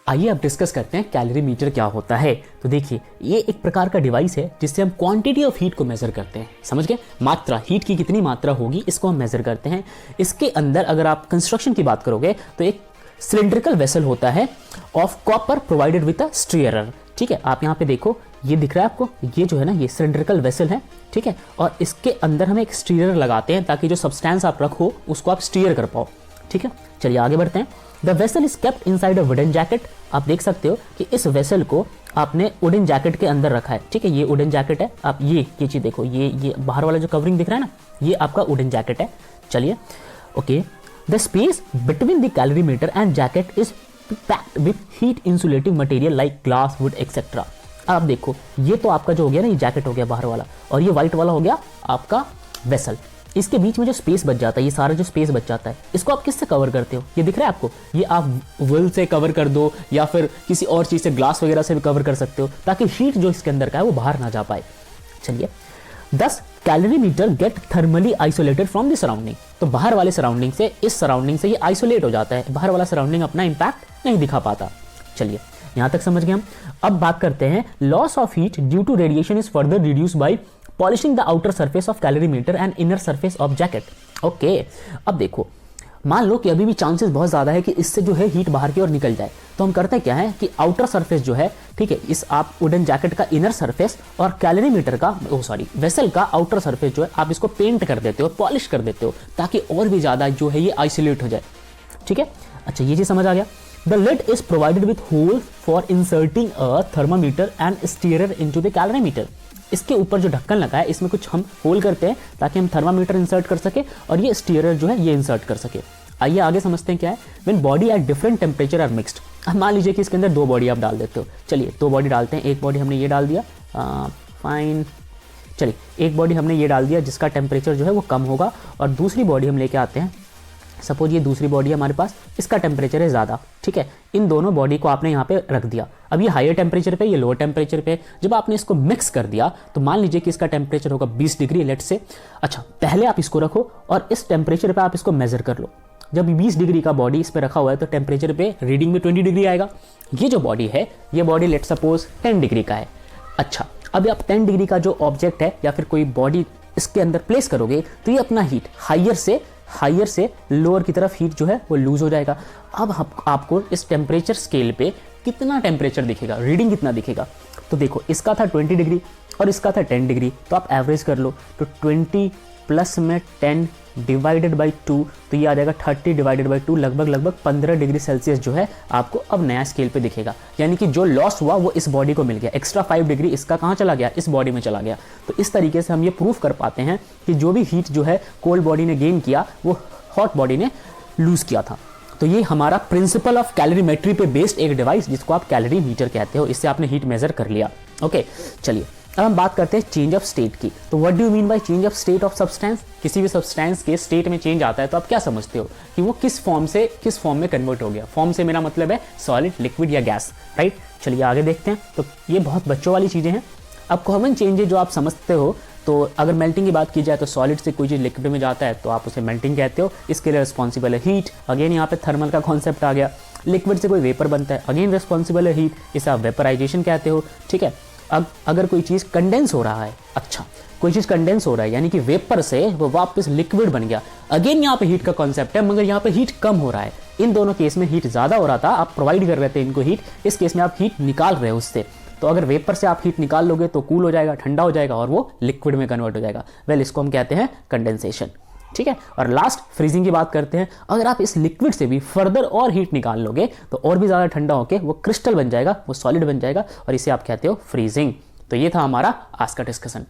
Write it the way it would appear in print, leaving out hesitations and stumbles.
आइए अब डिस्कस करते हैं कैलोरीमीटर क्या होता है। तो देखिए, ये एक प्रकार का डिवाइस है जिससे हम क्वांटिटी ऑफ हीट को मेजर करते हैं। समझ गए? मात्रा, हीट की कितनी मात्रा होगी इसको हम मेजर करते हैं। इसके अंदर अगर आप कंस्ट्रक्शन की बात करोगे तो एक सिलिंड्रिकल वेसल होता है of copper provided with a stirrer. ठीक है, आप यहाँ पे देखो, ये दिख रहा है आपको, ये जो है ना, ये सिलिंड्रिकल वेसल है। ठीक है, और इसके अंदर हम एक स्टीयर लगाते हैं ताकि जो सब्सटेंस आप रखो उसको आप स्टीयर कर पाओ। ठीक है, चलिए आगे बढ़ते हैं। The vessel is kept inside a wooden jacket. आप देख सकते हो कि इस वेसल को आपने वुडन जैकेट के अंदर रखा है। ठीक है, ये वुडन जैकेट है। आप ये चीज देखो, ये बाहर वाला जो कवरिंग दिख रहा है ना, ये आपका वुडन जैकेट है। चलिए, okay. The space between the calorimeter and jacket is packed with heat insulating material like glass, would etcetera. आप देखो, ये तो आपका जो हो गया ना, ये जैकेट हो गया बाहर वाला, और ये व्हाइट वाला हो गया आपका वेसल। इसके बीच में जो स्पेस बच जाता है, ये सारा जो स्पेस बच जाता है, इसको आप किससे कवर करते हो? ये दिख रहा है आपको, ये आप वुल से कवर कर दो या फिर किसी और चीज से, ग्लास वगैरह से भी कवर कर सकते हो ताकि हीट जो इसके अंदर का है वो बाहर ना जा पाए। चलिए, 10 calorimeter get thermally isolated from the surrounding. तो बाहर वाले सराउंडिंग से, इस सराउंडिंग से ये आइसोलेट हो जाता है, बाहर वाला सराउंडिंग अपना इंपैक्ट नहीं दिखा पाता। चलिए, यहां तक समझ गए हम। अब बात करते हैं, loss of heat due to radiation is further reduced by polishing the outer surface of calorimeter and inner surface of jacket. Okay, अब देखो, मान लो कि अभी भी चांसेस बहुत ज्यादा है कि इससे जो है हीट बाहर की ओर निकल जाए, तो हम करते क्या है कि आउटर सरफेस जो है, ठीक है, इस आप वुडन जैकेट का इनर सरफेस और कैलोरीमीटर का, वेसल का आउटर सरफेस जो है, आप इसको पेंट कर देते हो, पॉलिश कर देते हो ताकि और भी ज्यादा जो है ये आइसोलेट हो जाए। ठीक है, अच्छा, ये चीज समझ आ गया। The lid is provided with hole for inserting a thermometer and steerer into the calorimeter. इसके ऊपर जो ढक्कन लगा है, इसमें कुछ हम होल करते हैं ताकि हम थर्मामीटर इंसर्ट कर सके और ये स्टीयरर जो है ये इंसर्ट कर सके। आइए आगे समझते हैं क्या है। When body at different temperature are mixed, अब मान लीजिए कि इसके अंदर 2 बॉडी आप डाल देते हो। चलिए, 2 बॉडी डालते हैं। एक बॉडी हमने ये डाल दिया, फाइन। चलिए, एक बॉडी हमने ये डाल दिया जिसका टेम्परेचर जो है वो कम होगा, और दूसरी बॉडी हम लेके आते हैं। सपोज ये दूसरी बॉडी है हमारे पास, इसका टेम्परेचर है ज़्यादा। ठीक है, इन दोनों बॉडी को आपने यहाँ पे रख दिया। अब ये हायर टेम्परेचर पे, ये लोअर टेम्परेचर पे। जब आपने इसको मिक्स कर दिया तो मान लीजिए कि इसका टेम्परेचर होगा 20 डिग्री, लेट से। अच्छा, पहले आप इसको रखो और इस टेम्परेचर पे आप इसको मेजर कर लो। जब 20 डिग्री का बॉडी इस पे रखा हुआ है तो टेम्परेचर पे रीडिंग में 20 डिग्री आएगा। ये जो बॉडी है, ये बॉडी लेट सपोज 10 डिग्री का है। अच्छा, अब आप 10 डिग्री का जो ऑब्जेक्ट है या फिर कोई बॉडी इसके अंदर प्लेस करोगे तो ये अपना हीट हायर से लोअर की तरफ हीट जो है वो लूज हो जाएगा। अब आपको इस टेम्परेचर स्केल पे कितना टेम्परेचर दिखेगा, रीडिंग कितना दिखेगा? तो देखो, इसका था 20 डिग्री और इसका था 10 डिग्री, तो आप एवरेज कर लो। तो 20 प्लस में 10 डिवाइडेड बाई 2, तो ये आ जाएगा 30 डिवाइडेड बाई 2, लगभग 15 डिग्री सेल्सियस जो है आपको अब नया स्केल पे दिखेगा। यानी कि जो लॉस हुआ वो इस बॉडी को मिल गया। एक्स्ट्रा 5 डिग्री इसका कहाँ चला गया? इस बॉडी में चला गया। तो इस तरीके से हम ये प्रूफ कर पाते हैं कि जो भी हीट जो है कोल्ड बॉडी ने गेन किया वो हॉट बॉडी ने लूज किया था। तो ये हमारा प्रिंसिपल ऑफ कैलोरीमेट्री पे बेस्ड एक डिवाइस जिसको आप कैलोरीमीटर कहते हो, इससे आपने हीट मेजर कर लिया। ओके, चलिए अब हम बात करते हैं चेंज ऑफ स्टेट की। तो what do you mean by change of state of substance? किसी भी सब्सटेंस के स्टेट में चेंज आता है तो आप क्या समझते हो कि वो किस फॉर्म में कन्वर्ट हो गया। फॉर्म से मेरा मतलब है सॉलिड, लिक्विड या गैस, राइट। चलिए आगे देखते हैं। तो ये बहुत बच्चों वाली चीजें हैं। अब कॉमन चेंजेस जो आप समझते हो, तो अगर मेल्टिंग की बात की जाए तो सॉलिड से कोई चीज़ लिक्विड में जाता है तो आप उसे मेल्टिंग कहते हो। इसके लिए रिस्पॉन्सिबल है हीट। अगेन यहाँ पे थर्मल का कॉन्सेप्ट आ गया। लिक्विड से कोई वेपर बनता है, अगेन रिस्पॉन्सिबल है हीट, इसे आप वेपराइजेशन कहते हो। ठीक है, अब अगर कोई चीज़ कंडेंस हो रहा है, अच्छा कोई चीज़ कंडेंस हो रहा है यानी कि वेपर से वो वापस लिक्विड बन गया, अगेन यहाँ पे हीट का कॉन्सेप्ट है, मगर यहाँ पे हीट कम हो रहा है। इन दोनों केस में हीट ज़्यादा हो रहा था, आप प्रोवाइड कर रहे थे इनको हीट, इस केस में आप हीट निकाल रहे हो उससे। तो अगर वेपर से आप हीट निकाल लोगे तो कूल हो जाएगा, ठंडा हो जाएगा और वो लिक्विड में कन्वर्ट हो जाएगा। वेल, इसको हम कहते हैं कंडेंसेशन। ठीक है, और लास्ट फ्रीजिंग की बात करते हैं। अगर आप इस लिक्विड से भी फर्दर और हीट निकाल लोगे तो और भी ज़्यादा ठंडा होकर वो क्रिस्टल बन जाएगा, वो सॉलिड बन जाएगा, और इसे आप कहते हो फ्रीजिंग। तो ये था हमारा आज का डिस्कशन।